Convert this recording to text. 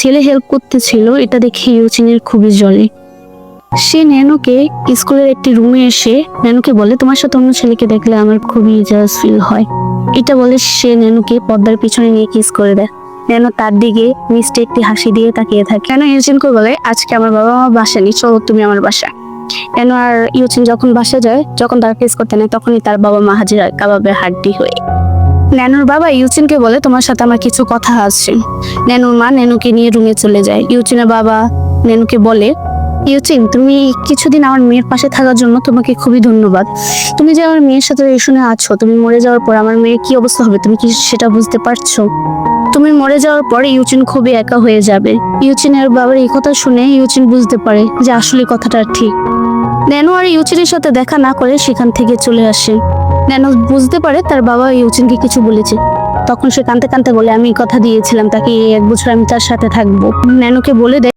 ছেলে হেল্প করতেছিল, এটা দেখে ইউচিনের খুবই জ্বলে। সে ন্যানোকে স্কুলের একটি রুমে এসে ন্যানোকে বলে, তোমার সাথে অন্য ছেলেকে দেখলে আমার খুবই জাজ ফিল হয়। এটা বলে সে ন্যানোকে পর্দার পিছনে নিয়ে কিস করে দেয়। ন্যানো তার দিকে মিষ্টি একটি হাসি দিয়ে তাকিয়ে থাকে। ন্যানো ইউচিনকে বলে, আজকে আমার বাবা মা বাসায় নেই, চলো তুমি আমার বাসায়। ন্যানো আর ইউচিন যখন বাসা যায়, যখন তারা কিস করতে নেয়, তখনই তার বাবা মা হাজির হয় কাবাবের হাড্ডি হয়ে। ন্যানোর বাবা ইউচিনকে বলে, তোমার সাথে আমার কিছু কথা আছে। ন্যানোর মা ন্যানোকে নিয়ে রুমে চলে যায়। ইউচিনের বাবা ন্যানোকে বলে, ইউচিন, তুমি কিছুদিন আমার মেয়ের পাশে থাকার জন্য তোমাকে খুবই ধন্যবাদ। তুমি যে আমার মেয়ের সাথে রিলেশনে আছো, তুমি মরে যাওয়ার পর আমার মেয়ের কি অবস্থা হবে তুমি কি সেটা বুঝতে পারছো? তুমি মরে যাওয়ার পর ইউচিন খুবই একা হয়ে যাবে। ইউচিনের বাবার এই কথা শুনে ইউচিন বুঝতে পারে যে আসলে কথাটা ঠিক। ন্যানো আর ইউচিনের সাথে দেখা না করে সেখান থেকে চলে আসে। ন্যানো বুঝতে পারে তার বাবা ইউচিনকে কিছু বলেছে। তখন সে কাঁদতে কাঁদতে বলে, আমি কথা দিয়েছিলাম তাকে, এই 1 বছর আমি তার সাথে থাকবো। ন্যানোকে বলে দেয়